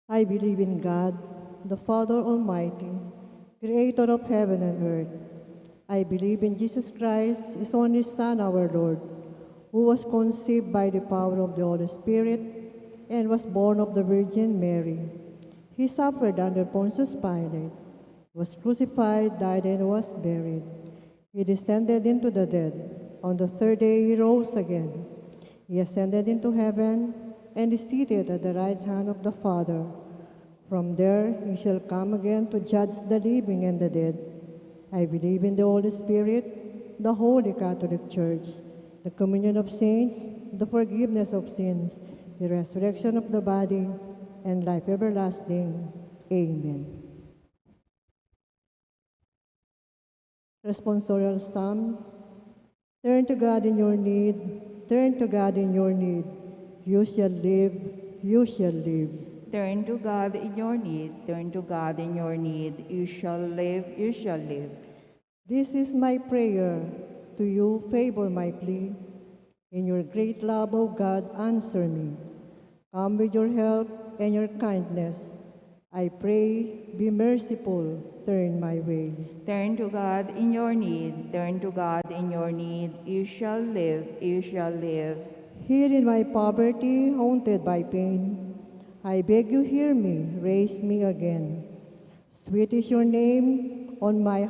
I believe in God, the Father Almighty, creator of heaven and earth. I believe in Jesus Christ, His only Son, our Lord, who was conceived by the power of the Holy Spirit and was born of the Virgin Mary. He suffered under Pontius Pilate, was crucified, died, and was buried. He descended into the dead. On the third day he rose again. He ascended into heaven and is seated at the right hand of the Father. From there he shall come again to judge the living and the dead. I believe in the Holy Spirit, the Holy Catholic Church, the communion of saints, the forgiveness of sins, the resurrection of the body, and life everlasting. Amen. Responsorial Psalm. Turn to God in your need, turn to God in your need. You shall live, you shall live. Turn to God in your need, turn to God in your need. You shall live, you shall live. This is my prayer. To you favor my plea. In your great love, O God, answer me. Come with your help and your kindness. I pray, be merciful, turn my way. Turn to God in your need, turn to God in your need. You shall live, you shall live. Here in my poverty, haunted by pain, I beg you hear me, raise me again. Sweet is your name on my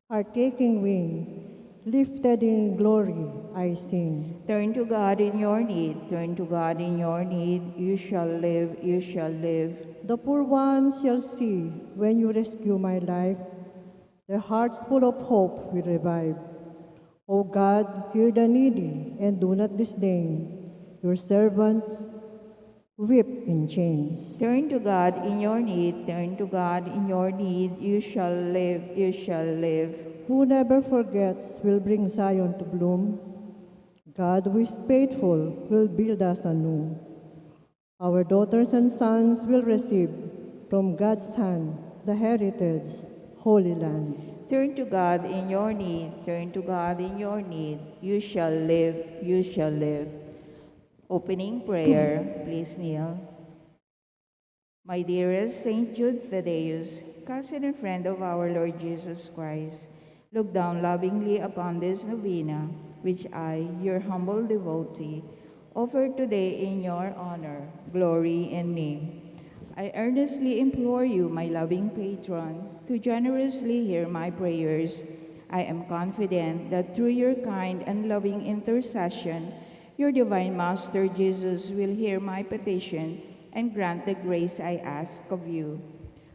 heart-aching wing. Lifted in glory, I sing. Turn to God in your need, turn to God in your need. You shall live, you shall live. The poor ones shall see when you rescue my life. Their hearts full of hope will revive. O God, hear the needy and do not disdain. Your servants whip in chains. Turn to God in your need, turn to God in your need. You shall live, you shall live. Who never forgets will bring Zion to bloom. God who is faithful will build us anew. Our daughters and sons will receive from God's hand the heritage, Holy Land. Turn to God in your need, turn to God in your need. You shall live, you shall live. Opening prayer, please kneel. My dearest Saint Jude Thaddeus, cousin and friend of our Lord Jesus Christ, look down lovingly upon this novena, which I, your humble devotee, offer today in your honor, glory, and name. I earnestly implore you, my loving patron, to generously hear my prayers. I am confident that through your kind and loving intercession, your divine Master Jesus will hear my petition and grant the grace I ask of you.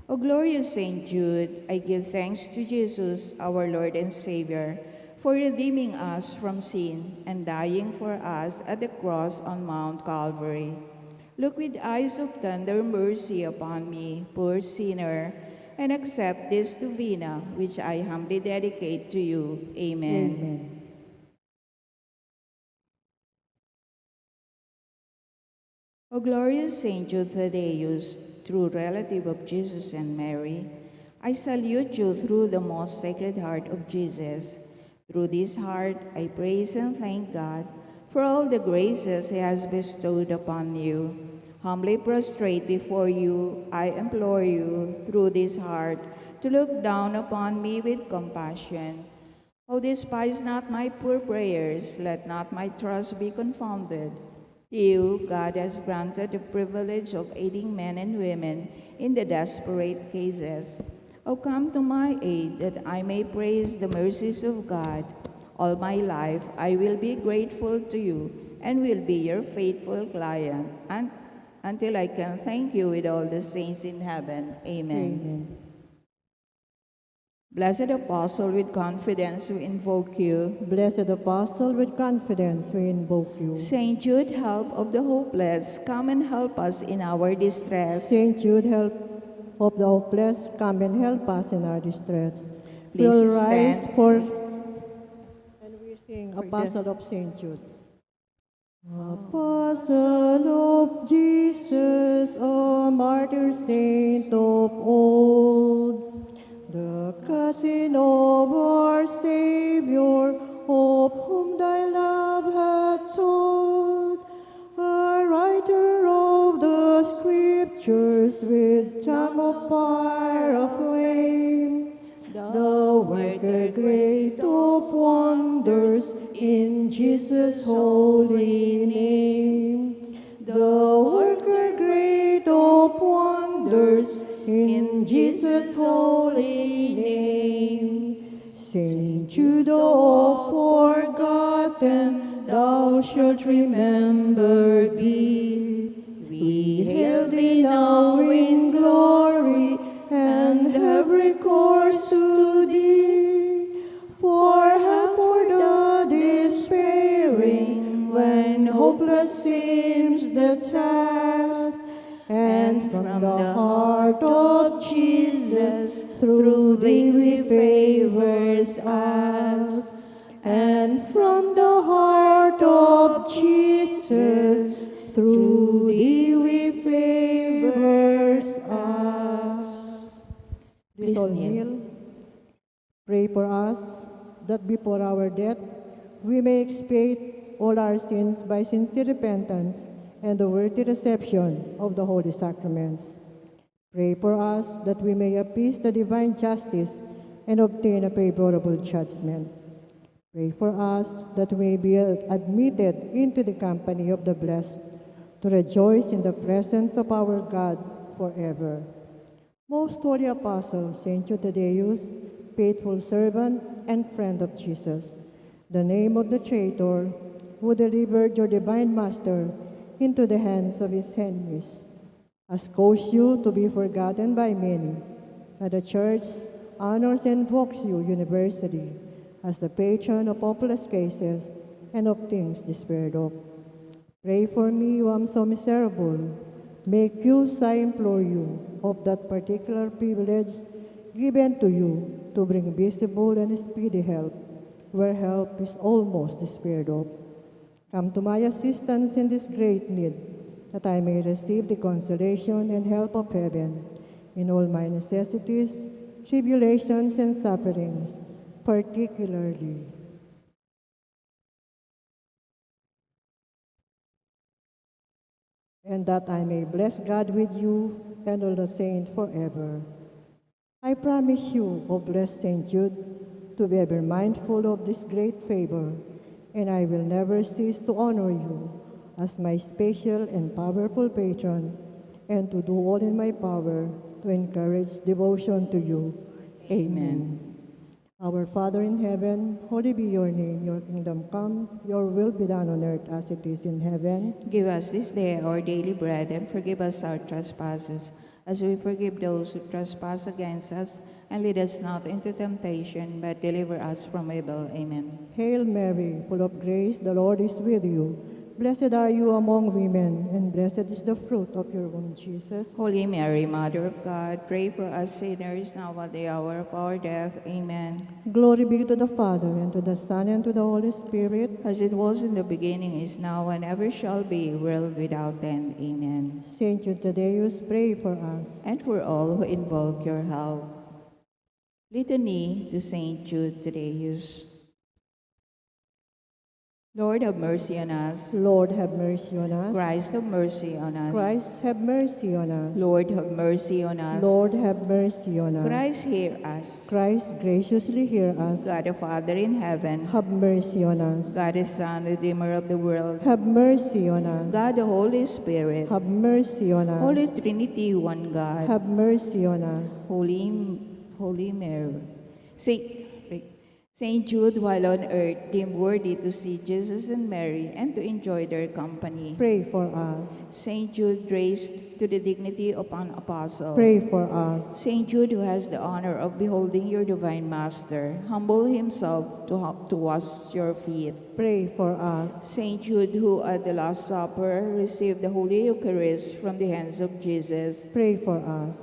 O glorious Saint Jude, I give thanks to Jesus, our Lord and Savior, for redeeming us from sin and dying for us at the cross on Mount Calvary. Look with eyes of tender mercy upon me, poor sinner, and accept this novena, which I humbly dedicate to you. Amen. Amen. O glorious Saint Jude Thaddeus, true relative of Jesus and Mary, I salute you through the most sacred heart of Jesus. Through this heart, I praise and thank God for all the graces He has bestowed upon you. Humbly prostrate before you, I implore you, through this heart, to look down upon me with compassion. O despise not my poor prayers, let not my trust be confounded. To you, God has granted the privilege of aiding men and women in the desperate cases. O come to my aid, that I may praise the mercies of God. All my life I will be grateful to you and will be your faithful client until I can thank you with all the saints in heaven. Amen. Amen. Blessed Apostle, with confidence we invoke you. Blessed Apostle, with confidence we invoke you. Saint Jude, help of the hopeless, come and help us in our distress. Saint Jude, help of the hopeless, come and help us in our distress. Please We'll rise stand. forth and we sing Apostle of Saint Jude. Apostle of Jesus, a martyr saint of old, the cousin of our Savior, of whom thy love hath told, a writer of the Scriptures, creatures with tongue of fire of flame, the worker great of wonders in Jesus' holy name. The worker great of wonders in Jesus' holy name. Saint Jude of forgotten, thou shalt remembered be. We hail thee now in glory, and have recourse to thee. For help for the despairing, when hopeless seems the task, and from the heart of Jesus, through thee we favors ask. And from the heart of Jesus, through thee we favors us. Please all kneel. Pray for us, that before our death we may expiate all our sins by sincere repentance and the worthy reception of the holy sacraments. Pray for us that we may appease the divine justice and obtain a favorable judgment. Pray for us that we may be admitted into the company of the blessed, to rejoice in the presence of our God forever. Most Holy Apostle, Saint Jude Thaddeus, faithful servant and friend of Jesus, the name of the traitor who delivered your divine Master into the hands of his enemies, has caused you to be forgotten by many, and the Church honors and invokes you universally as the patron of hopeless cases and of things despaired of. Pray for me who am so miserable. Make use, I implore you, of that particular privilege given to you to bring visible and speedy help, where help is almost despaired of. Come to my assistance in this great need, that I may receive the consolation and help of heaven in all my necessities, tribulations, and sufferings, particularly. And that I may bless God with you and all the saints forever. I promise you, O blessed Saint Jude, to be ever mindful of this great favor, and I will never cease to honor you as my special and powerful patron, and to do all in my power to encourage devotion to you. Amen. Our Father in heaven, holy be your name. Your kingdom come, your will be done on earth as it is in heaven. Give us this day our daily bread, and forgive us our trespasses, as we forgive those who trespass against us. And lead us not into temptation, but deliver us from evil. Amen. Hail Mary, full of grace, the Lord is with you. Blessed are you among women, and blessed is the fruit of your womb, Jesus. Holy Mary, Mother of God, pray for us sinners, now at the hour of our death. Amen. Glory be to the Father, and to the Son, and to the Holy Spirit. As it was in the beginning, is now, and ever shall be, world without end. Amen. Saint Jude Thaddeus, pray for us. And for all who invoke your help. Litany to Saint Jude Thaddeus. Lord, have mercy on us. Lord, have mercy on us. Christ, have mercy on us. Christ, have mercy on us. Lord, have mercy on us. Lord, have mercy on us. Christ, hear us. Christ, graciously hear us. God the Father in heaven, Have mercy on us. God the Son, Redeemer of the world, Have mercy on us. God the Holy Spirit, Have mercy on us. Holy Trinity, one God, Have mercy on us. Holy Mary. Saint Jude, while on earth, deemed worthy to see Jesus and Mary and to enjoy their company. Pray for us. Saint Jude, raised to the dignity of an apostle. Pray for us. Saint Jude, who has the honor of beholding your divine Master, humble himself to wash your feet. Pray for us. Saint Jude, who at the Last Supper received the Holy Eucharist from the hands of Jesus. Pray for us.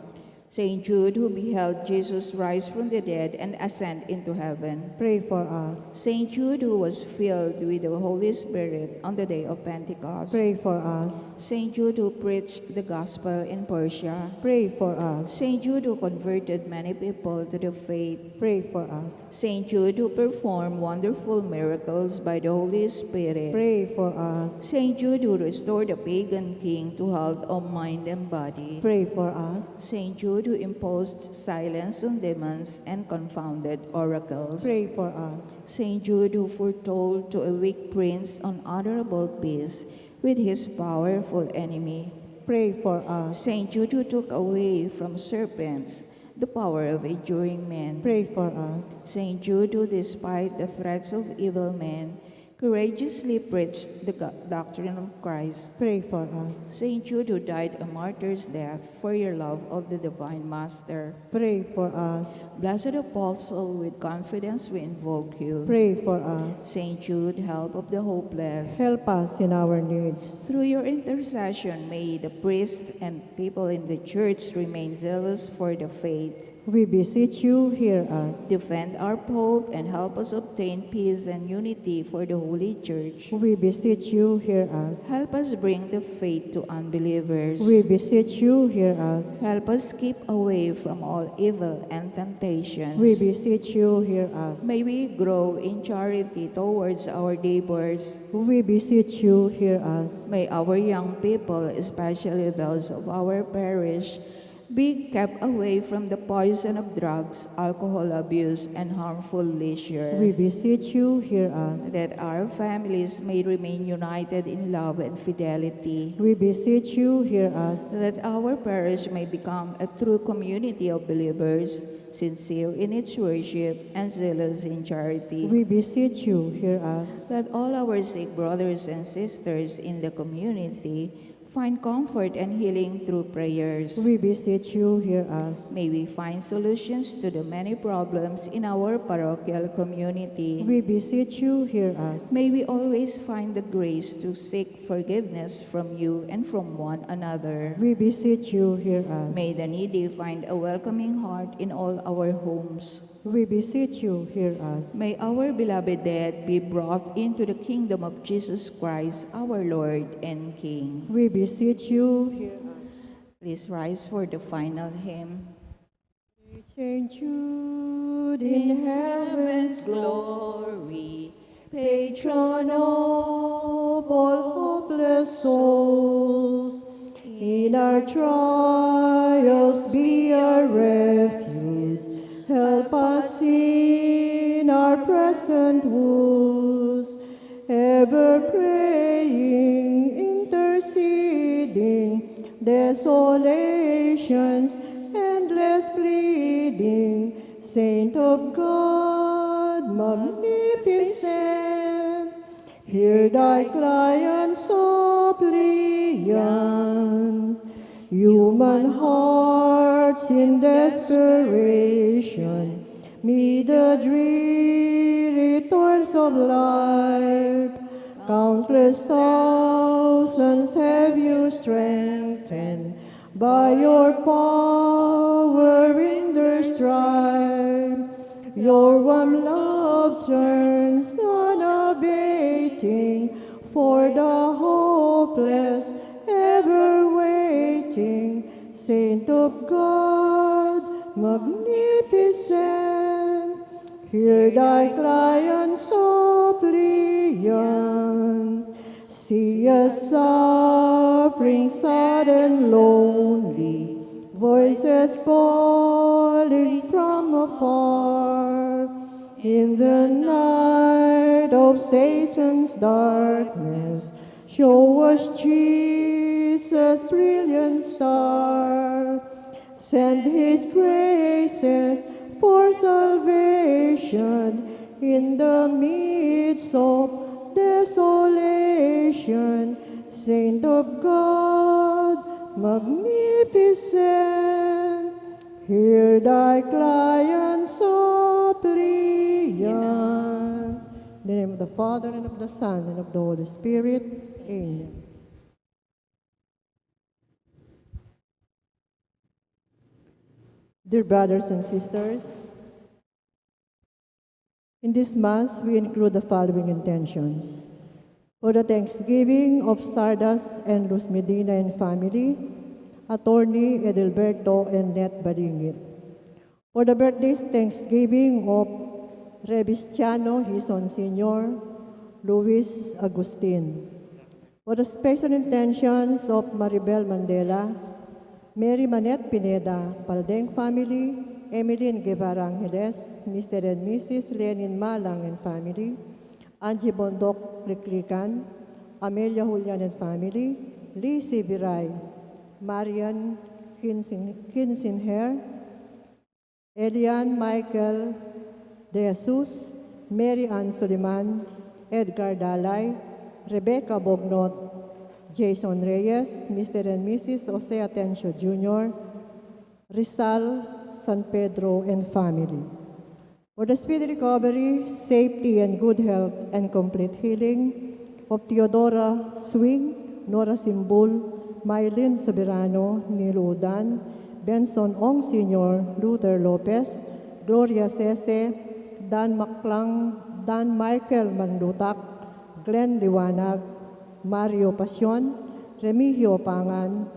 Saint Jude, who beheld Jesus rise from the dead and ascend into heaven. Pray for us. Saint Jude, who was filled with the Holy Spirit on the day of Pentecost. Pray for us. Saint Jude, who preached the gospel in Persia. Pray for us. Saint Jude, who converted many people to the faith. Pray for us. Saint Jude, who performed wonderful miracles by the Holy Spirit. Pray for us. Saint Jude, who restored a pagan king to health of mind and body. Pray for us. Saint Jude, who imposed silence on demons and confounded oracles. Pray for us. Saint Jude, who foretold to a weak prince an honorable peace with his powerful enemy. Pray for us. Saint Jude, who took away from serpents the power of injuring men. Pray for us. Saint Jude, who despite the threats of evil men, courageously preached the doctrine of Christ. Pray for us. Saint Jude, who died a martyr's death for your love of the Divine Master. Pray for us. Blessed Apostle, with confidence we invoke you. Pray for us. Saint Jude, help of the hopeless. Help us in our needs. Through your intercession, may the priests and people in the Church remain zealous for the faith. We beseech you, hear us. Defend our Pope and help us obtain peace and unity for the Holy Church. We beseech you, hear us. Help us bring the faith to unbelievers. We beseech you, hear us. Help us keep away from all evil and temptations. We beseech you, hear us. May we grow in charity towards our neighbors. We beseech you, hear us. May our young people, especially those of our parish, be kept away from the poison of drugs, alcohol abuse, and harmful leisure. We beseech you, hear us. That our families may remain united in love and fidelity. We beseech you, hear us. That our parish may become a true community of believers, sincere in its worship and zealous in charity. We beseech you, hear us. That all our sick brothers and sisters in the community find comfort and healing through prayers. We beseech you, hear us. May we find solutions to the many problems in our parochial community. We beseech you, hear us. May we always find the grace to seek forgiveness from you and from one another. We beseech you, hear us. May the needy find a welcoming heart in all our homes. We beseech you, hear us. May our beloved dead be brought into the kingdom of Jesus Christ, our Lord and King. We beseech you, hear us. Please rise for the final hymn. Saint Jude in heaven's glory, patron of all hopeless souls, in our trials be our refuge. Help us in our present woes, ever praying, interceding, desolations, endless pleading. Saint of God, magnificent, hear thy client suppliant. Human hearts in desperation meet the dreary toils of life. Countless thousands have you strengthened by your power in their strife. Your warm love turns unabating for the hopeless, ever waiting. Saint of God, magnificent, hear thy client suppliant. See us suffering, sad and lonely, voices falling from afar. In the night of Satan's darkness, show us Jesus' brilliant star. Send his graces for salvation in the midst of desolation. Saint of God, magnificent, hear thy client suppliant. In the name of the Father, and of the Son, and of the Holy Spirit. Amen. Dear brothers and sisters, in this Mass we include the following intentions. For the Thanksgiving of Sardas and Luz Medina and family, Attorney Edelberto and Net Balingit. For the birthdays Thanksgiving of Revistiano Hison Sr., Luis Agustin. For the special intentions of Maribel Mandela, Mary Manette Pineda, Paldeng family, Emeline Guevara Angeles, Mr. and Mrs. Lenin Malang and family, Angie Bondok Liklikan, Amelia Julian and family, Lizzie Viray, Marian Kinsinher, Elian Michael De Jesus, Mary Ann Suliman, Edgar Dalay, Rebecca Bognot, Jason Reyes, Mr. and Mrs. Jose Atencio Jr., Rizal San Pedro and family. For the speedy recovery, safety and good health and complete healing of Teodora Swing, Nora Simbul, Mylene Soberano, Nilo Udan, Benson Ong Sr., Luther Lopez, Gloria Sese, Dan Maclang, Dan Michael Manlutak, Glenn Liwanag, Mario Pasion, Remigio Pangan,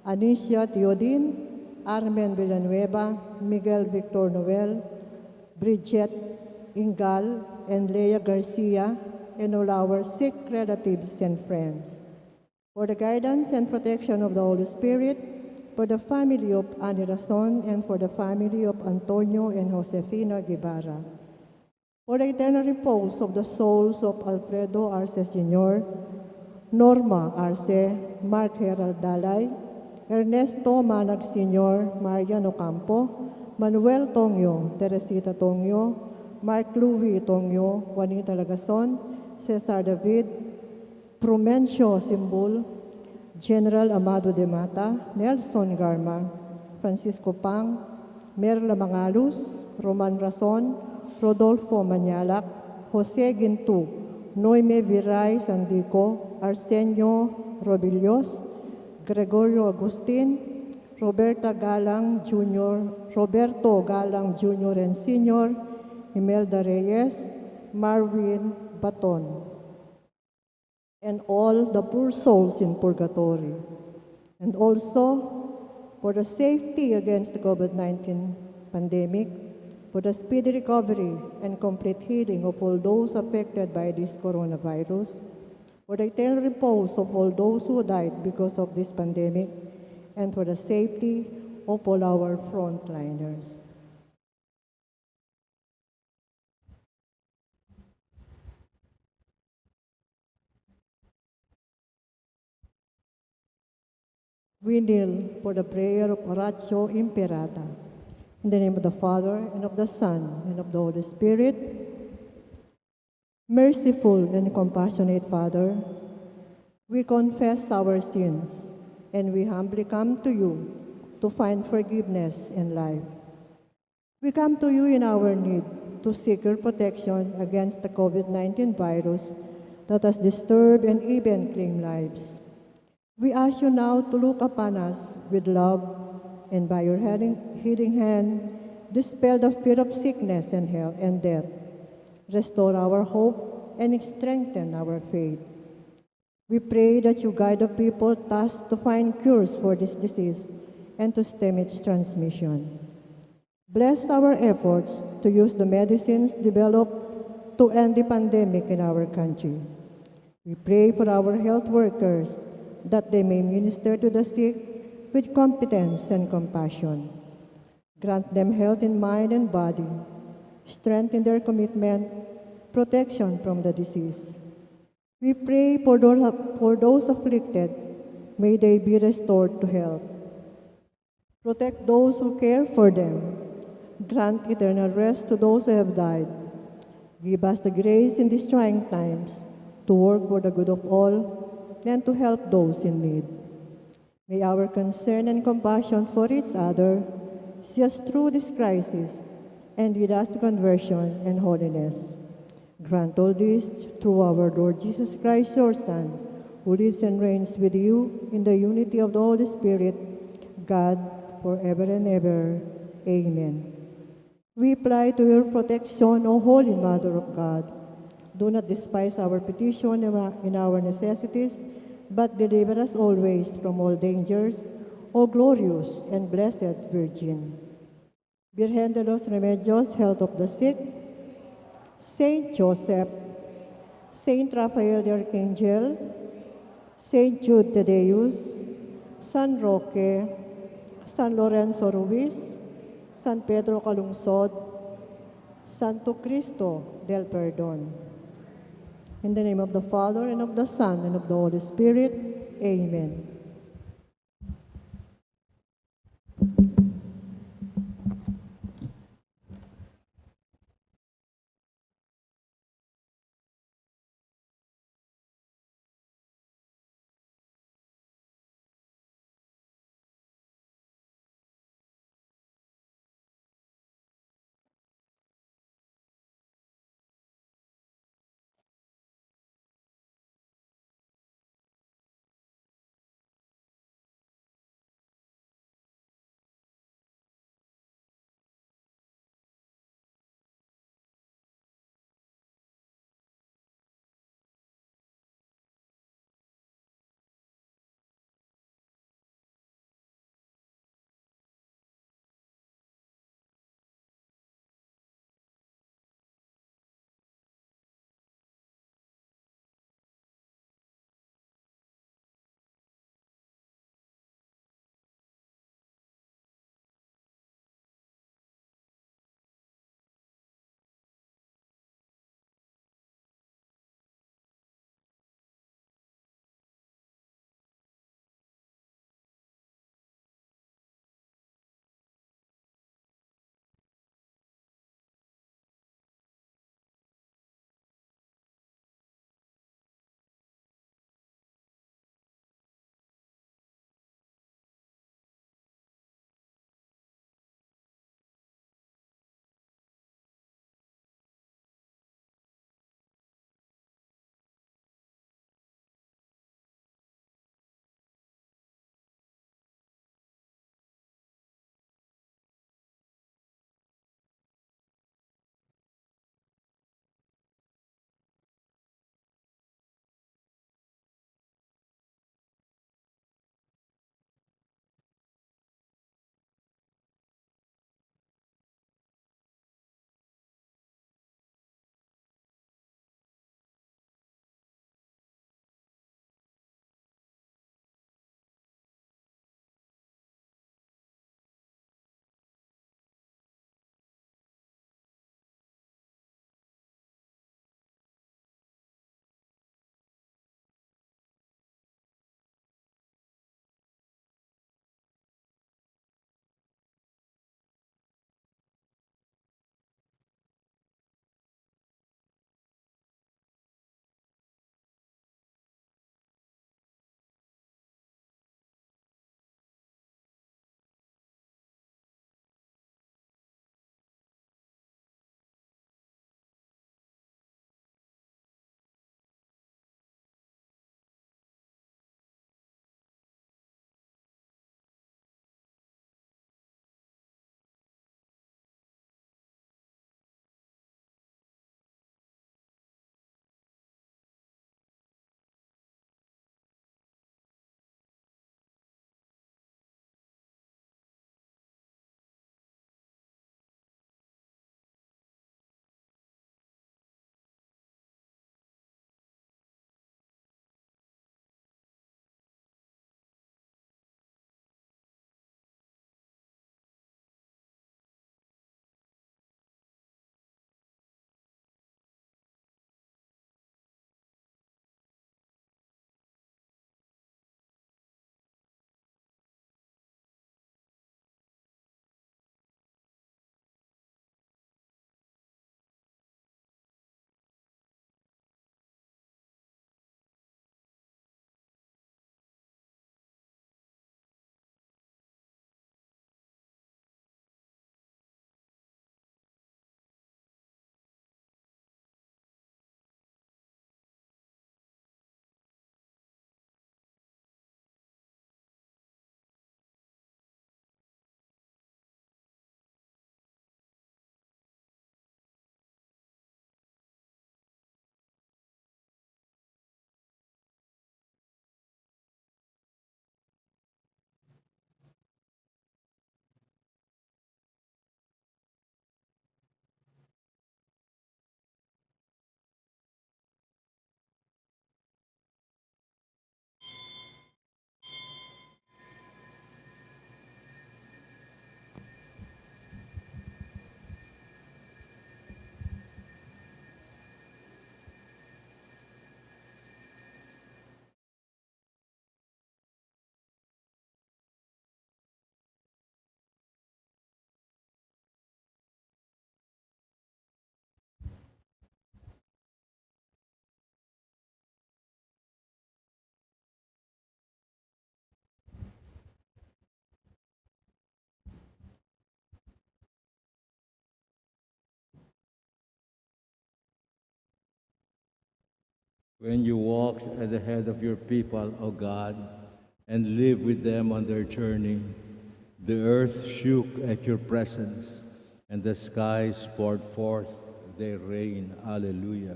Anicia Teodin, Armen Villanueva, Miguel Victor Noel, Bridget Ingal, and Leah Garcia, and all our sick relatives and friends. For the guidance and protection of the Holy Spirit, for the family of Ani Razon, and for the family of Antonio and Josefina Guevara. For the eternal repose of the souls of Alfredo Arce Sr., Norma Arce, Mark Herald Dalay, Ernesto Manag Sr., Marian Ocampo, Manuel Tongyo, Teresita Tongyo, Mark Louis Tongyo, Juanita Lagason, Cesar David, Prumencio Simbul, General Amado de Mata, Nelson Garma, Francisco Pang, Merla Mangalus, Roman Razon, Rodolfo Manyalak, Jose Gintu, Noime Viray Sandico, Arsenio Robillos, Gregorio Agustin, Roberto Galang Jr. and Sr., Imelda Reyes, Marvin Baton, and all the poor souls in purgatory, and also for the safety against the COVID-19 pandemic, for the speedy recovery and complete healing of all those affected by this coronavirus, for the eternal repose of all those who died because of this pandemic, and for the safety of all our frontliners. We kneel for the prayer of Oratio Imperata. In the name of the Father, and of the Son, and of the Holy Spirit. Merciful and compassionate Father, we confess our sins, and we humbly come to you to find forgiveness and life. We come to you in our need to seek your protection against the COVID-19 virus that has disturbed and even claimed lives. We ask you now to look upon us with love, and by your healing hand, dispel the fear of sickness and hell and death. Restore our hope and strengthen our faith. We pray that you guide the people tasked to find cures for this disease and to stem its transmission. Bless our efforts to use the medicines developed to end the pandemic in our country. We pray for our health workers that they may minister to the sick with competence and compassion. Grant them health in mind and body, strength in their commitment, protection from the disease. We pray for those afflicted, may they be restored to health. Protect those who care for them. Grant eternal rest to those who have died. Give us the grace in these trying times to work for the good of all and to help those in need. May our concern and compassion for each other see us through this crisis and lead us to conversion and holiness. Grant all this through our Lord Jesus Christ, your Son, who lives and reigns with you in the unity of the Holy Spirit, God, forever and ever. Amen. We fly to your protection, O Holy Mother of God. Do not despise our petition in our necessities, but deliver us always from all dangers, O glorious and blessed Virgin. Virgen de los Remedios, health of the sick, Saint Joseph, Saint Raphael the Archangel, Saint Jude Thaddeus, San Roque, San Lorenzo Ruiz, San Pedro Calungsod, Santo Cristo del Perdón. In the name of the Father, and of the Son, and of the Holy Spirit, Amen. when you walked at the head of your people, O God, and lived with them on their journey. The earth shook at your presence, and the skies poured forth their rain. Alleluia.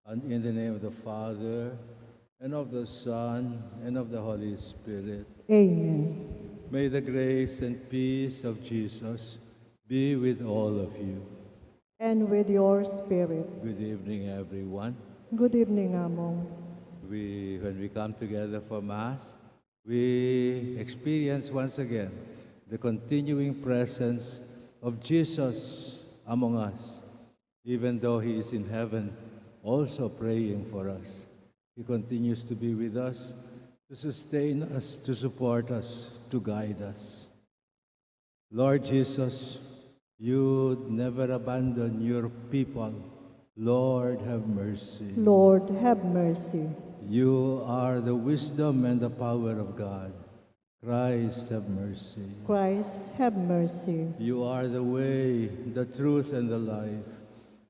And in the name of the Father, and of the Son, and of the Holy Spirit. Amen. May the grace and peace of Jesus be with all of you. And with your spirit. Good evening, everyone. Good evening, Amo. When we come together for Mass, we experience once again the continuing presence of Jesus among us. Even though He is in heaven, also praying for us. He continues to be with us, to sustain us, to support us, to guide us. Lord Jesus, you never abandon your people. Lord, have mercy. Lord, have mercy. You are the wisdom and the power of God. Christ, have mercy. Christ, have mercy. You are the way, the truth, and the life.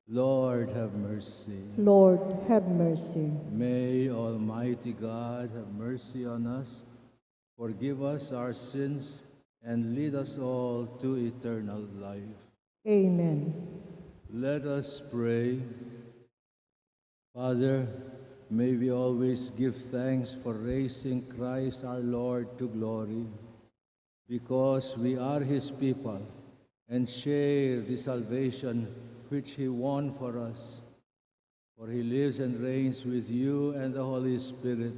Lord, have mercy. Lord, have mercy. May Almighty God have mercy on us, forgive us our sins, and lead us all to eternal life. Amen. Let us pray. Father, may we always give thanks for raising Christ our Lord to glory, because we are His people and share the salvation which He won for us. For He lives and reigns with you and the Holy Spirit,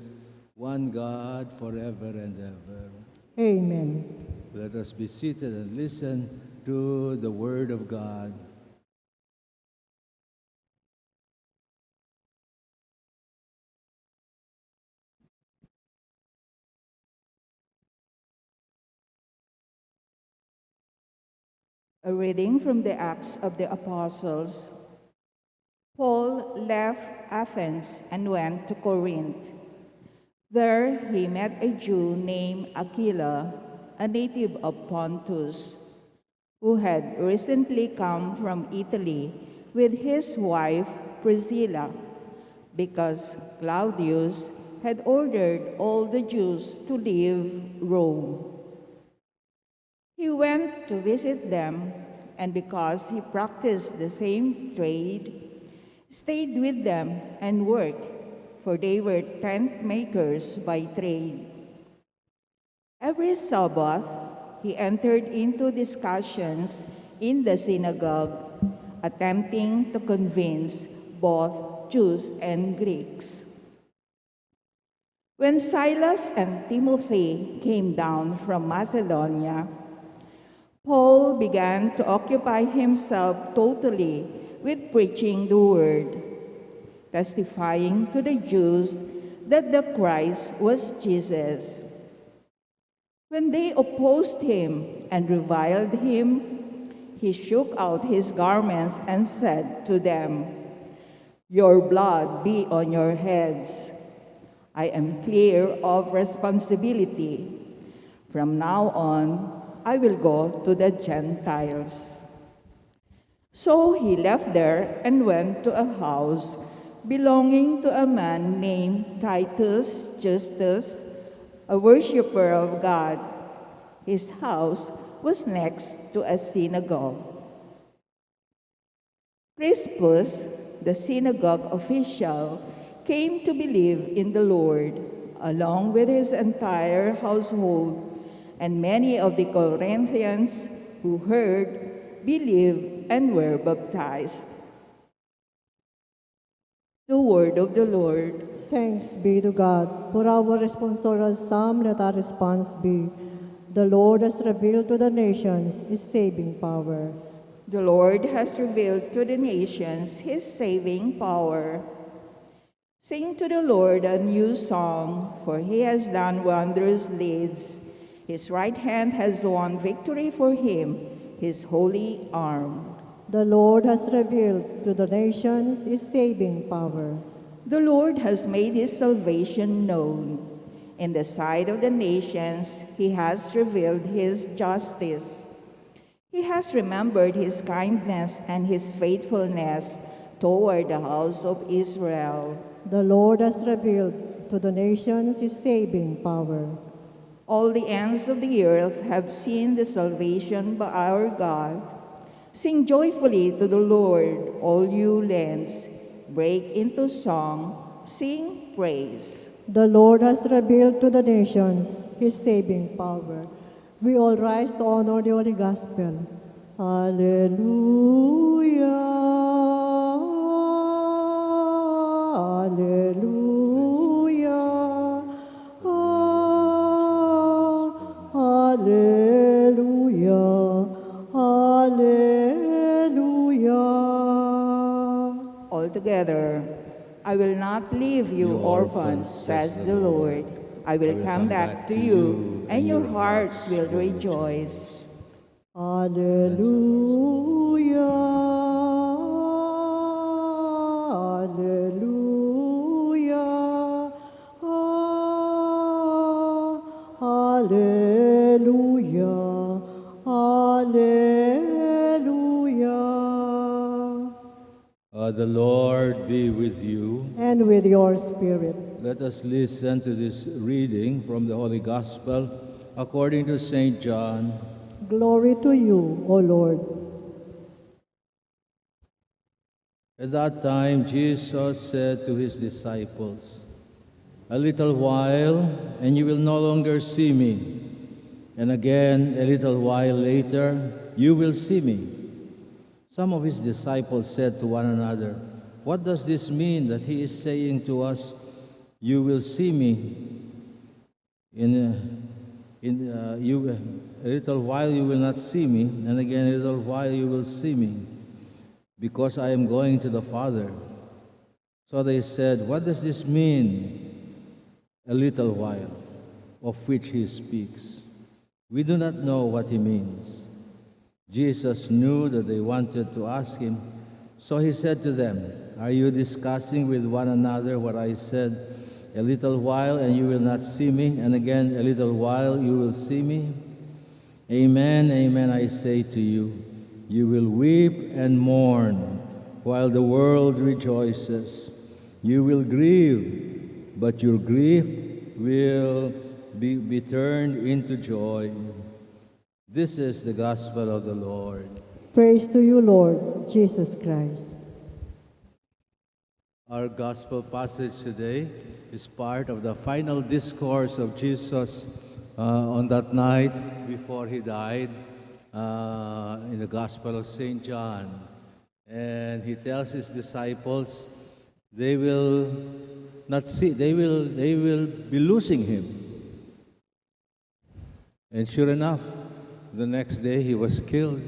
one God, forever and ever. Amen. Let us be seated and listen to the Word of God. A reading from the Acts of the Apostles. Paul left Athens and went to Corinth. There he met a Jew named Aquila, a native of Pontus, who had recently come from Italy with his wife Priscilla, because Claudius had ordered all the Jews to leave Rome. He went to visit them, and because he practiced the same trade, stayed with them and worked, for they were tent makers by trade. Every Sabbath, he entered into discussions in the synagogue, attempting to convince both Jews and Greeks. When Silas and Timothy came down from Macedonia, Paul began to occupy himself totally with preaching the word, testifying to the Jews that the Christ was Jesus. When they opposed him and reviled him, he shook out his garments and said to them, "Your blood be on your heads. I am clear of responsibility. From now on, I will go to the Gentiles." So he left there and went to a house belonging to a man named Titus Justus, a worshiper of God. His house was next to a synagogue. Crispus, the synagogue official, came to believe in the Lord, along with his entire household, and many of the Corinthians who heard believed and were baptized. The word of the Lord. Thanks be to God. For our responsorial psalm, let our response be, the Lord has revealed to the nations His saving power. The Lord has revealed to the nations His saving power. Sing to the Lord a new song, for He has done wondrous deeds. His right hand has won victory for Him, His holy arm. The Lord has revealed to the nations His saving power. The Lord has made His salvation known. In the sight of the nations, He has revealed His justice. He has remembered His kindness and His faithfulness toward the house of Israel. The Lord has revealed to the nations his saving power. All the ends of the earth have seen the salvation by our God. Sing joyfully to the Lord, all you lands. Break into song, sing praise. The Lord has revealed to the nations his saving power. We all rise to honor the Holy Gospel. Alleluia, alleluia, alleluia, alleluia. All together, I will not leave you orphans, says the Lord. I will come back to you, and your hearts will rejoice. Alleluia, alleluia, alleluia, alleluia. The Lord be with you. And with your spirit. Let us listen to this reading from the Holy Gospel according to St. John. Glory to you, O Lord. At that time, Jesus said to his disciples, "A little while, and you will no longer see me. And again, a little while later, you will see me." Some of his disciples said to one another, "What does this mean that he is saying to us, 'You will see me'? A little while you will not see me, and again a little while you will see me, because I am going to the Father." So they said, "What does this mean, a little while, of which he speaks? We do not know what he means." Jesus knew that they wanted to ask him, so he said to them, "Are you discussing with one another what I said, 'A little while and you will not see me, and again a little while you will see me'? Amen, amen, I say to you, you will weep and mourn while the world rejoices. You will grieve, but your grief will be turned into joy." This is the gospel of the Lord. Praise to you, Lord Jesus Christ. Our gospel passage today is part of the final discourse of Jesus on that night before he died in the Gospel of St. John. And he tells his disciples they will not see, they will be losing him. And sure enough, the next day he was killed.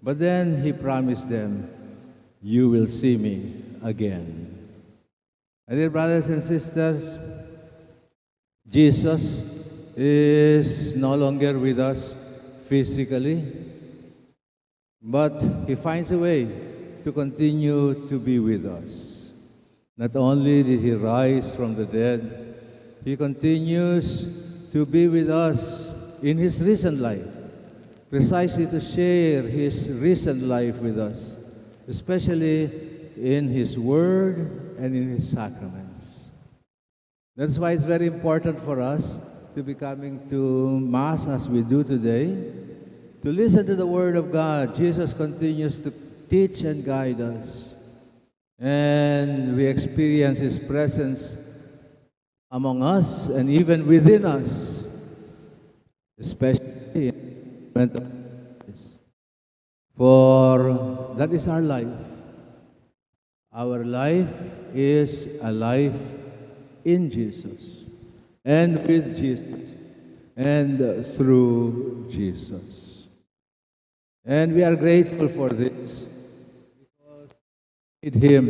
But then he promised them, "You will see me again." My dear brothers and sisters, Jesus is no longer with us physically, but he finds a way to continue to be with us. Not only did he rise from the dead, he continues to be with us in his risen life, precisely to share his risen life with us, especially in his word and in his sacraments. That's why it's very important for us to be coming to Mass as we do today, to listen to the Word of God. Jesus continues to teach and guide us, and we experience his presence among us and even within us, especially in mental illness. For that is our life. Our life is a life in Jesus, and with Jesus, and through Jesus. And we are grateful for this, because we need him,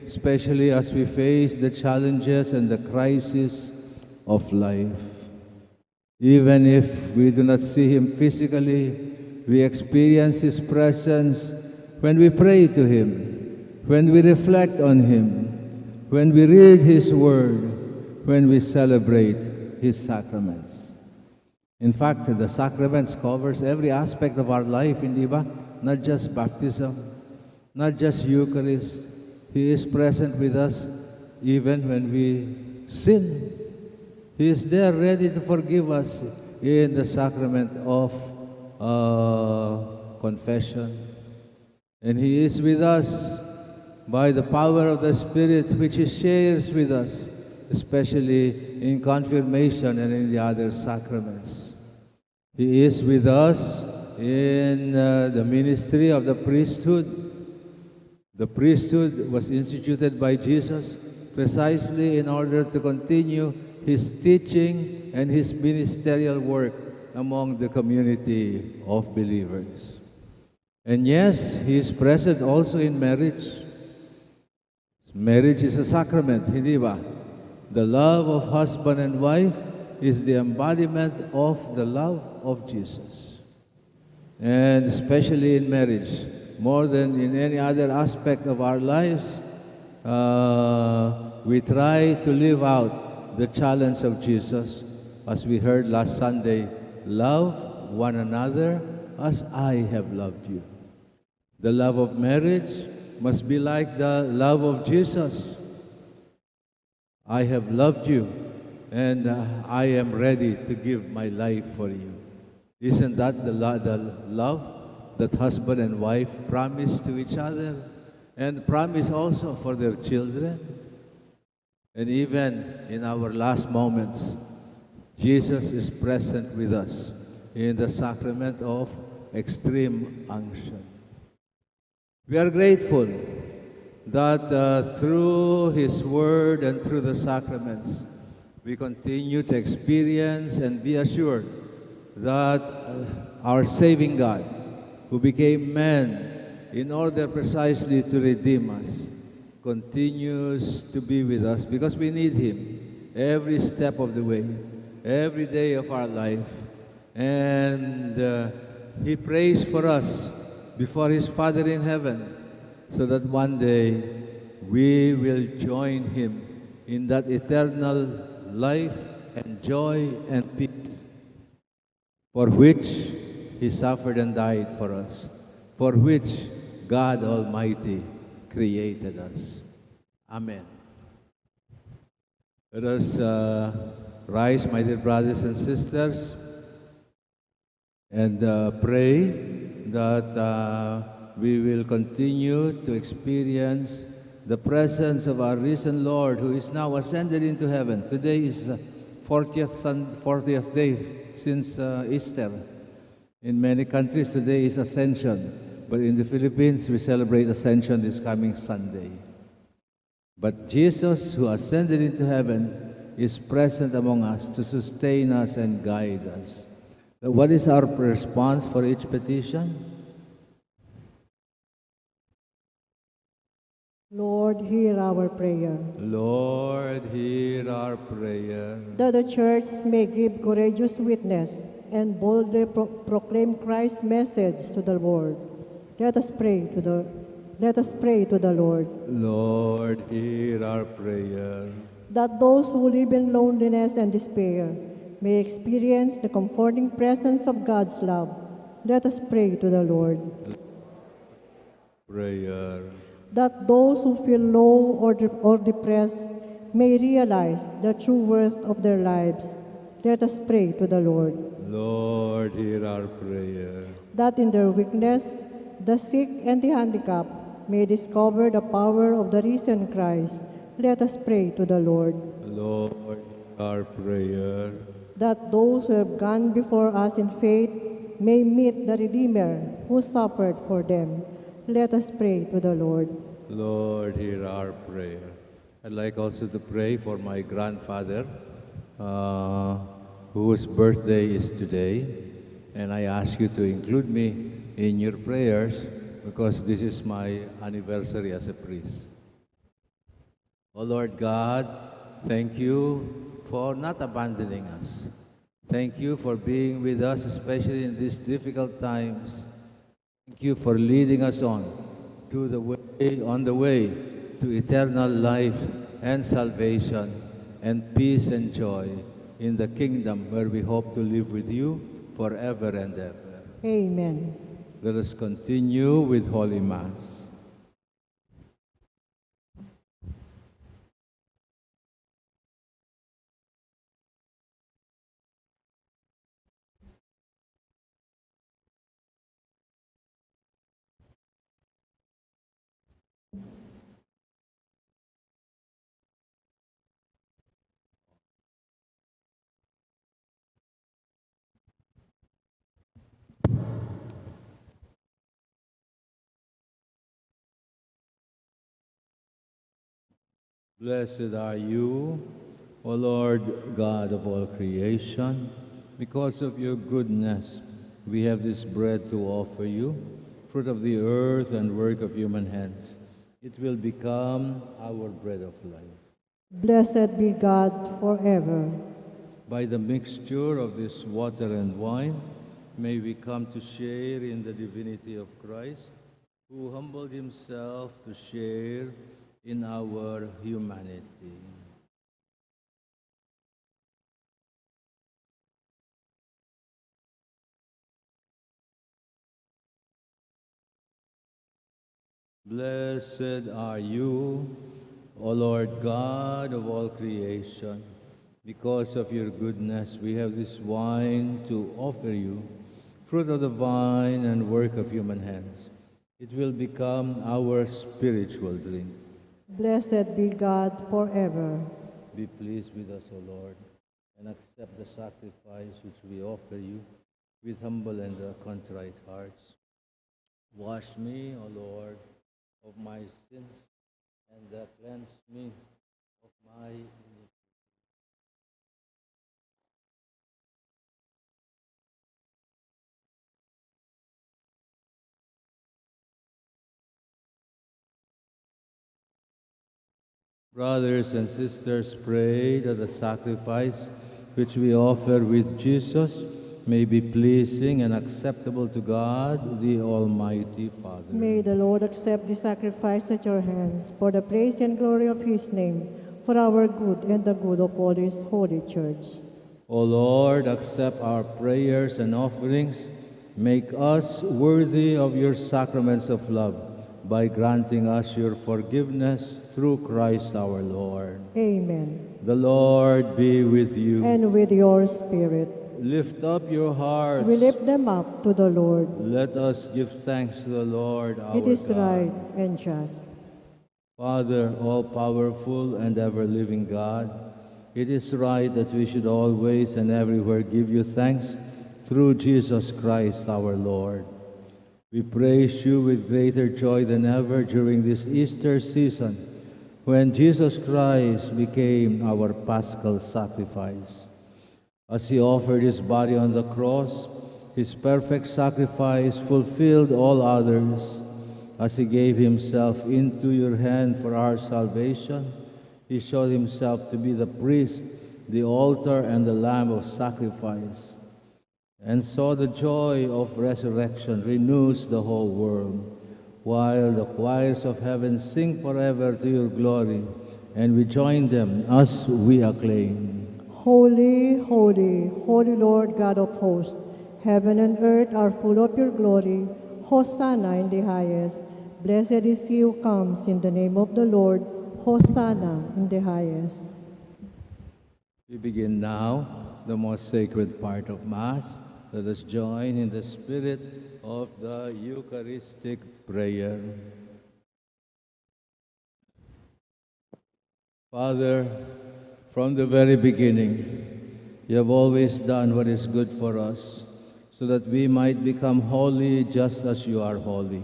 especially as we face the challenges and the crises of life. Even if we do not see him physically, we experience his presence when we pray to him, when we reflect on him, when we read his word, when we celebrate his sacraments. In fact, the sacraments covers every aspect of our life, hindi ba? Not just baptism, not just Eucharist, He is present with us even when we sin. He is there ready to forgive us in the sacrament of confession. And He is with us by the power of the Spirit which He shares with us, especially in confirmation and in the other sacraments. He is with us in the ministry of the priesthood. The priesthood was instituted by Jesus precisely in order to continue His teaching and His ministerial work among the community of believers. And yes, He is present also in marriage. Marriage is a sacrament, hindi ba? The love of husband and wife is the embodiment of the love of Jesus. And especially in marriage, more than in any other aspect of our lives, we try to live out the challenge of Jesus, as we heard last Sunday, love one another as I have loved you. The love of marriage must be like the love of Jesus. I have loved you, and I am ready to give my life for you. Isn't that the love that husband and wife promise to each other and promise also for their children? And even in our last moments, Jesus is present with us in the sacrament of extreme unction. We are grateful that through His Word and through the sacraments, we continue to experience and be assured that our saving God, who became man in order precisely to redeem us, continues to be with us because we need Him every step of the way, every day of our life. And He prays for us before His Father in heaven, so that one day we will join Him in that eternal life and joy and peace for which He suffered and died for us, for which God Almighty created us. Amen. Let us rise, my dear brothers and sisters, and pray that we will continue to experience the presence of our risen Lord, who is now ascended into heaven. Today is the 40th day since Easter. In many countries, today is Ascension, but in the Philippines, we celebrate Ascension this coming Sunday. But Jesus, who ascended into heaven, is present among us to sustain us and guide us. What is our response for each petition? Lord, hear our prayer. Lord, hear our prayer. That the Church may give courageous witness and boldly proclaim Christ's message to the world. Let us pray to the Lord. Lord, hear our prayer. That those who live in loneliness and despair may experience the comforting presence of God's love. Let us pray to the Lord. Prayer. That those who feel low or depressed may realize the true worth of their lives. Let us pray to the Lord. Lord, hear our prayer. That in their weakness, the sick and the handicapped may discover the power of the risen Christ. Let us pray to the Lord. Lord, hear our prayer. That those who have gone before us in faith may meet the Redeemer who suffered for them. Let us pray to the Lord. Lord, hear our prayer. I'd like also to pray for my grandfather, whose birthday is today. And I ask you to include me in your prayers because this is my anniversary as a priest. Oh Lord God, thank you for not abandoning us. Thank you for being with us, especially in these difficult times. Thank you for leading us on the way to eternal life and salvation and peace and joy in the kingdom where we hope to live with you forever and ever. Amen. Let us continue with Holy Mass. Blessed are you, O Lord God of all creation. Because of your goodness, we have this bread to offer you, fruit of the earth and work of human hands. It will become our bread of life. Blessed be God forever. By the mixture of this water and wine, may we come to share in the divinity of Christ, who humbled himself to share in our humanity. Blessed are you, O Lord God of all creation. Because of your goodness, we have this wine to offer you, fruit of the vine and work of human hands. It will become our spiritual drink. Blessed be God forever. Be pleased with us, O Lord, and accept the sacrifice which we offer you with humble and contrite hearts. Wash me, O Lord, of my sins, and cleanse me of my iniquity. Brothers and sisters, pray that the sacrifice which we offer with Jesus may be pleasing and acceptable to God, the Almighty Father. May the Lord accept the sacrifice at your hands for the praise and glory of his name, for our good and the good of all his holy church. O Lord, accept our prayers and offerings. Make us worthy of your sacraments of love by granting us your forgiveness through Christ our Lord. Amen. The Lord be with you. And with your spirit. Lift up your hearts. We lift them up to the Lord. Let us give thanks to the Lord our God. It is right and just. Father, all-powerful and ever-living God, it is right that we should always and everywhere give you thanks through Jesus Christ our Lord. We praise you with greater joy than ever during this Easter season, when Jesus Christ became our paschal sacrifice. As he offered his body on the cross, his perfect sacrifice fulfilled all others. As he gave himself into your hand for our salvation, he showed himself to be the priest, the altar, and the lamb of sacrifice. And so the joy of resurrection renews the whole world, while the choirs of heaven sing forever to your glory, and we join them as we acclaim. Holy, holy, holy Lord God of hosts, heaven and earth are full of your glory. Hosanna in the highest. Blessed is he who comes in the name of the Lord. Hosanna in the highest. We begin now the most sacred part of Mass. Let us join in the spirit of the Eucharistic prayer. Father, from the very beginning, you have always done what is good for us, so that we might become holy just as you are holy.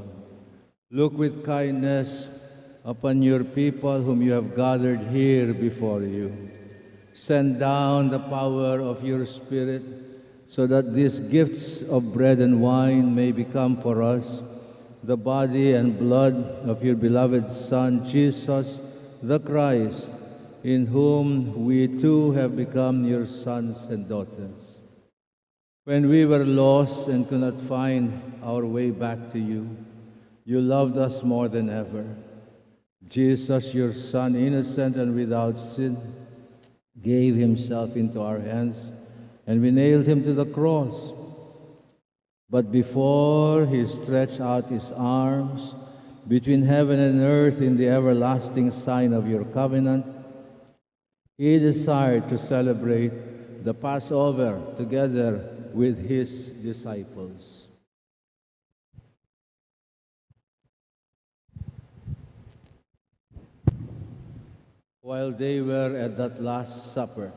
Look with kindness upon your people whom you have gathered here before you. Send down the power of your Spirit, so that these gifts of bread and wine may become for us the body and blood of your beloved Son, Jesus the Christ, in whom we too have become your sons and daughters. When we were lost and could not find our way back to you, you loved us more than ever. Jesus, your Son, innocent and without sin, gave himself into our hands, and we nailed him to the cross. But before he stretched out his arms between heaven and earth in the everlasting sign of your covenant, he desired to celebrate the Passover together with his disciples. While they were at that Last Supper,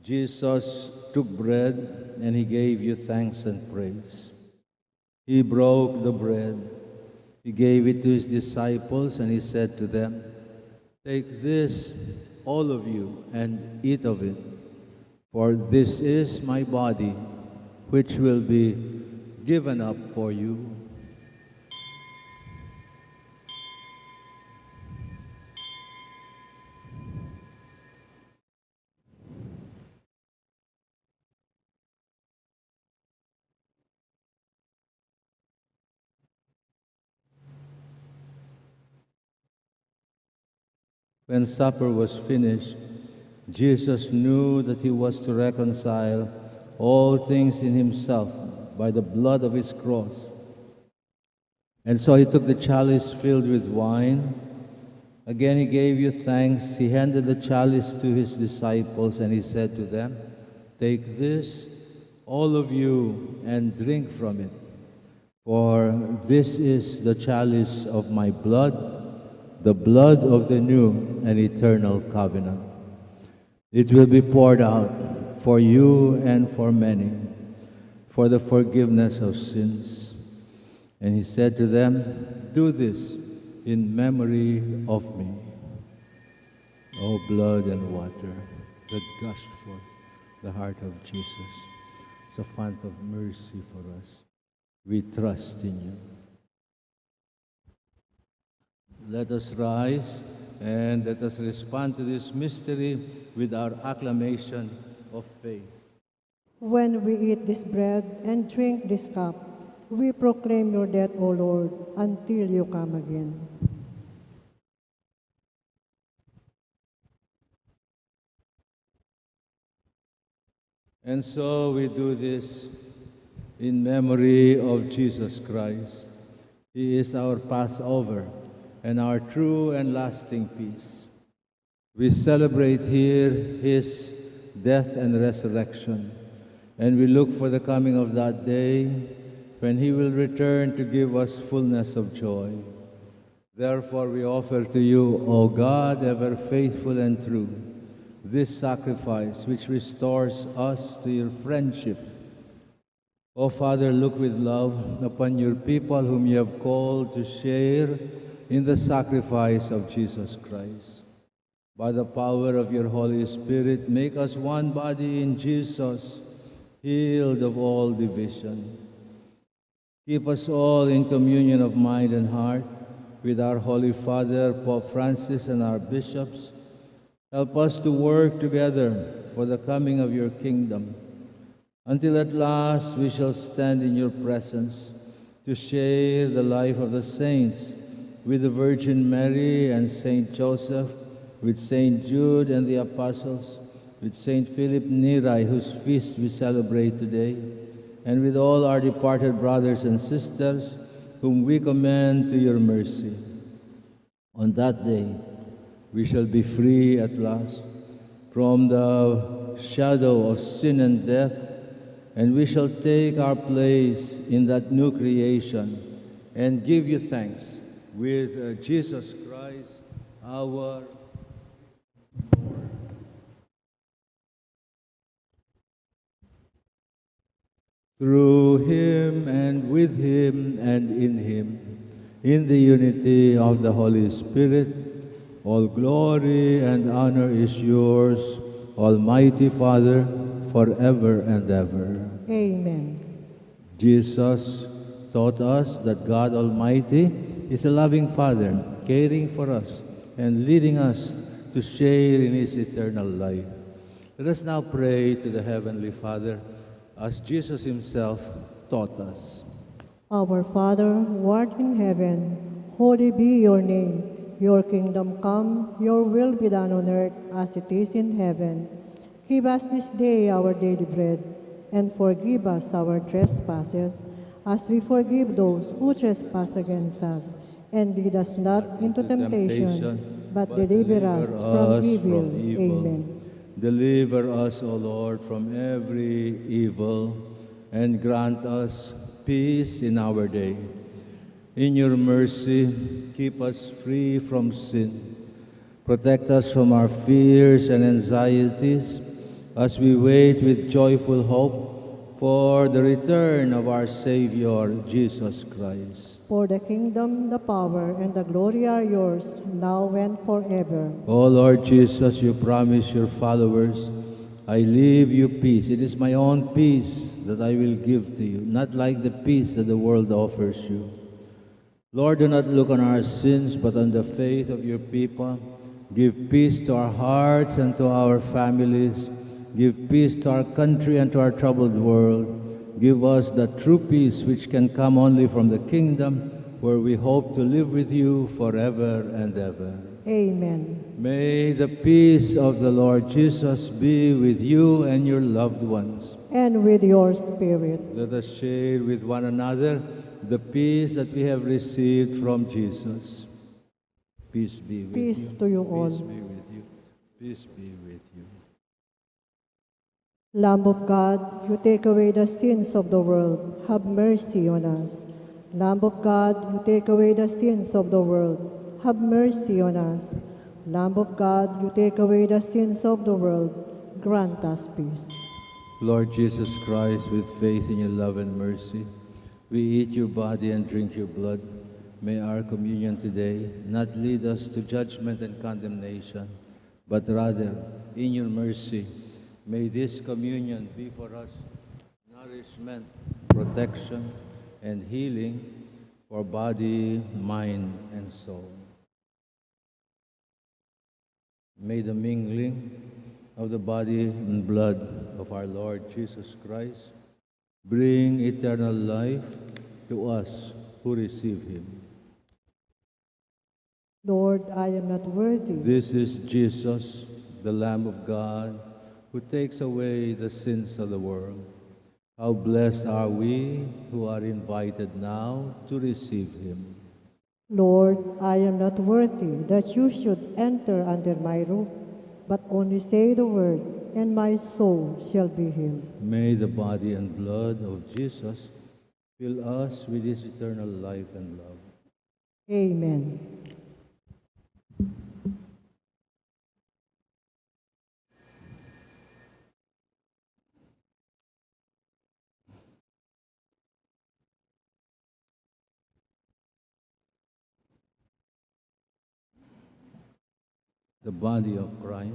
Jesus took bread and he gave you thanks and praise. He broke the bread. He gave it to his disciples and he said to them, Take this, all of you, and eat of it, for this is my body, which will be given up for you. When supper was finished, Jesus knew that he was to reconcile all things in himself by the blood of his cross. And so he took the chalice filled with wine. Again he gave you thanks. He handed the chalice to his disciples, and he said to them, "Take this, all of you, and drink from it. For this is the chalice of my blood, the blood of the new and eternal covenant. It will be poured out for you and for many, for the forgiveness of sins." And he said to them, "Do this in memory of me." O blood and water that gushed forth the heart of Jesus, it's a fount of mercy for us. We trust in you. Let us rise and let us respond to this mystery with our acclamation of faith. When we eat this bread and drink this cup, we proclaim your death, O Lord, until you come again. And so we do this in memory of Jesus Christ. He is our Passover and our true and lasting peace. We celebrate here his death and resurrection, and we look for the coming of that day when he will return to give us fullness of joy. Therefore we offer to you, O God, ever faithful and true, this sacrifice which restores us to your friendship. O Father, look with love upon your people whom you have called to share in the sacrifice of Jesus Christ. By the power of your Holy Spirit, make us one body in Jesus, healed of all division. Keep us all in communion of mind and heart with our Holy Father, Pope Francis, and our bishops. Help us to work together for the coming of your kingdom, until at last we shall stand in your presence to share the life of the saints with the Virgin Mary and Saint Joseph, with Saint Jude and the Apostles, with Saint Philip Neri, whose feast we celebrate today, and with all our departed brothers and sisters, whom we commend to your mercy. On that day, we shall be free at last from the shadow of sin and death, and we shall take our place in that new creation and give you thanks with Jesus Christ, our Lord. Through him and with him and in him, in the unity of the Holy Spirit, all glory and honor is yours, Almighty Father, forever and ever. Amen. Jesus taught us that God Almighty is a loving Father, caring for us and leading us to share in his eternal life. Let us now pray to the Heavenly Father as Jesus himself taught us. Our Father, who art in heaven, holy be your name. Your kingdom come, your will be done on earth as it is in heaven. Give us this day our daily bread, and forgive us our trespasses, as we forgive those who trespass against us. And lead us not into temptation, but deliver us from evil. Amen. Deliver us, O Lord, from every evil, and grant us peace in our day. In your mercy, keep us free from sin. Protect us from our fears and anxieties as we wait with joyful hope for the return of our Savior, Jesus Christ. For the kingdom, the power, and the glory are yours, now and forever. O Lord Jesus, you promise your followers, I leave you peace. It is my own peace that I will give to you, not like the peace that the world offers you. Lord, do not look on our sins, but on the faith of your people. Give peace to our hearts and to our families. Give peace to our country and to our troubled world. Give us the true peace which can come only from the kingdom, where we hope to live with you forever and ever. Amen. May the peace of the Lord Jesus be with you and your loved ones. And with your spirit. Let us share with one another the peace that we have received from Jesus. Peace be with you. Peace to you all. Peace be with you. Peace be with you. Lamb of God, you take away the sins of the world, have mercy on us. Lamb of God, you take away the sins of the world, have mercy on us. Lamb of God, you take away the sins of the world, grant us peace. Lord Jesus Christ, with faith in your love and mercy, we eat your body and drink your blood. May our communion today not lead us to judgment and condemnation, but rather, in your mercy, may this communion be for us nourishment, protection, and healing for body, mind, and soul. May the mingling of the body and blood of our Lord Jesus Christ bring eternal life to us who receive him. Lord, I am not worthy. This is Jesus, the Lamb of God, who takes away the sins of the world. How blessed are we who are invited now to receive him. Lord, I am not worthy that you should enter under my roof, but only say the word, and my soul shall be healed. May the body and blood of Jesus fill us with his eternal life and love. Amen. The body of Christ.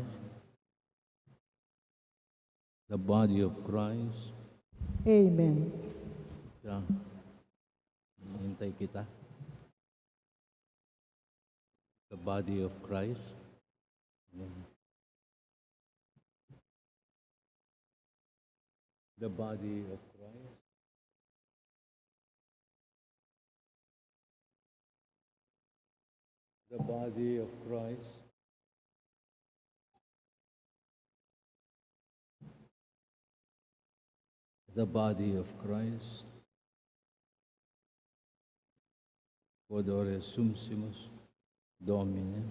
The body of Christ. Amen. Yeah. Hintay kita. The body of Christ. The body of Christ. The body of Christ. The body of Christ. Odore sumsimus Domine.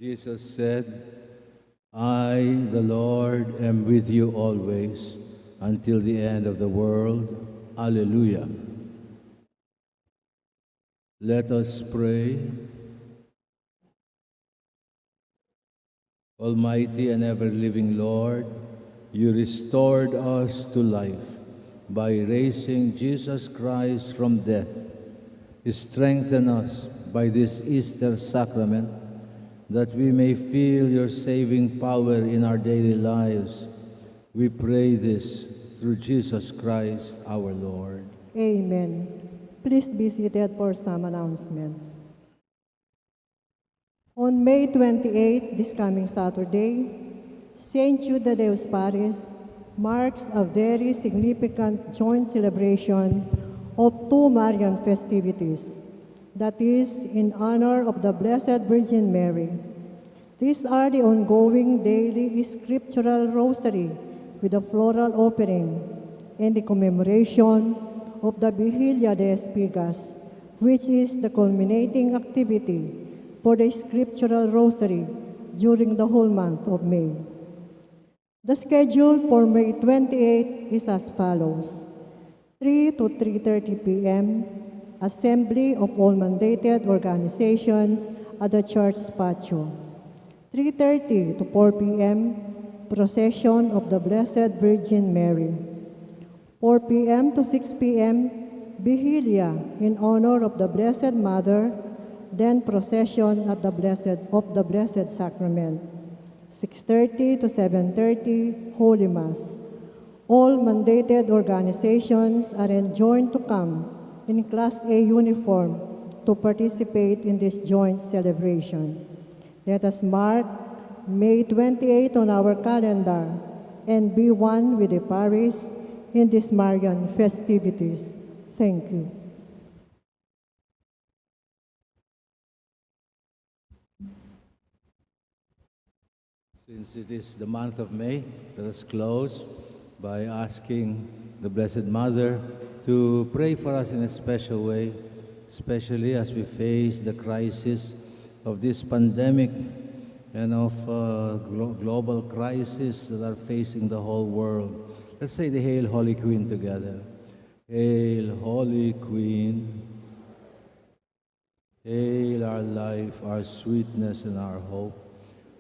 Jesus said, I, the Lord, am with you always until the end of the world. Alleluia. Let us pray. Almighty and ever-living Lord, you restored us to life by raising Jesus Christ from death. Strengthen us by this Easter sacrament, that we may feel your saving power in our daily lives. We pray this through Jesus Christ our Lord. Amen. Please be seated for some announcements. On May 28, this coming Saturday, St. Jude Thaddeus Parish marks a very significant joint celebration of two Marian festivities, that is, in honor of the Blessed Virgin Mary. These are the ongoing daily scriptural rosary with a floral offering and the commemoration of the Vigilia de Espigas, which is the culminating activity for the scriptural rosary during the whole month of May. The schedule for May 28 is as follows: 3 to 3:30 p.m., Assembly of all mandated organizations at the church patio. 3:30 to 4 p.m., Procession of the Blessed Virgin Mary. 4 p.m. to 6 p.m., Vigilia in honor of the Blessed Mother, then procession at the Blessed Sacrament. 6:30 to 7:30, Holy Mass. All mandated organizations are enjoined to come in Class A uniform to participate in this joint celebration. Let us mark May 28 on our calendar and be one with the Parish in these Marian festivities. Thank you. Since it is the month of May, let us close by asking the Blessed Mother to pray for us in a special way, especially as we face the crisis of this pandemic and of global crisis that are facing the whole world. Let's say the Hail, Holy Queen together. Hail, Holy Queen. Hail, our life, our sweetness, and our hope.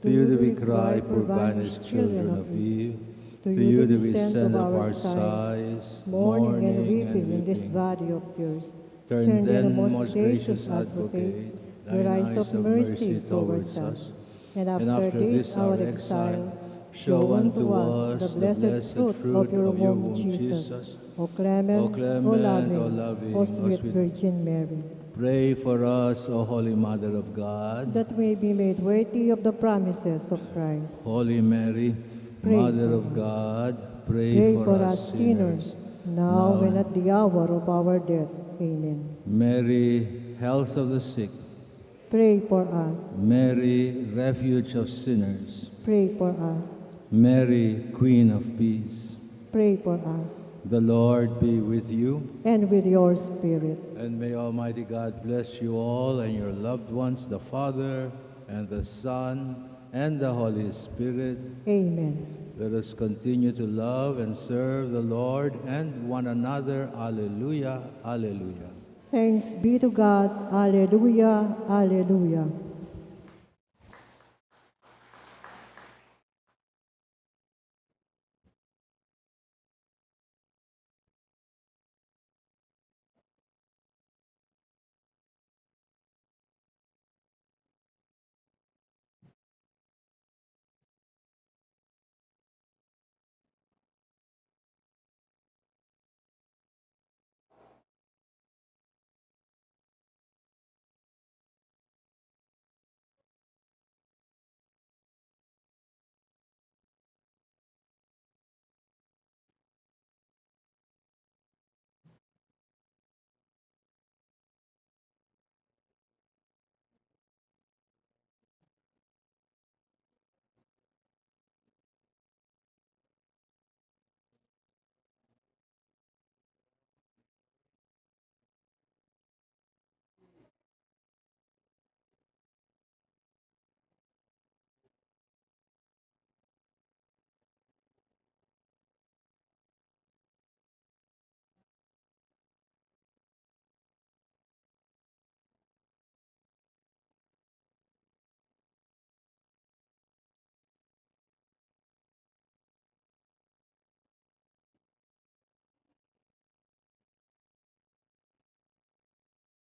To you do we cry, poor banished children of Eve. To you do we send up our sighs, mourning and weeping in this valley of tears. Turn then, most gracious Advocate, thine eyes of mercy towards us, and after this our exile, show unto us the blessed fruit of your womb, Jesus. O clement, O loving, O sweet Virgin Mary. Pray for us, O Holy Mother of God, that we be made worthy of the promises of Christ. Holy Mary, Pray Mother for of us. God, pray Pray for us sinners, now and at the hour of our death. Amen. Mary, health of the sick. Pray for us. Mary, refuge of sinners. Pray for us. Mary, Queen of Peace. Pray for us. The Lord be with you. And with your spirit. And may Almighty God bless you all and your loved ones, the Father, and the Son, and the Holy Spirit. Amen. Let us continue to love and serve the Lord and one another. Alleluia, alleluia. Thanks be to God. Alleluia, alleluia.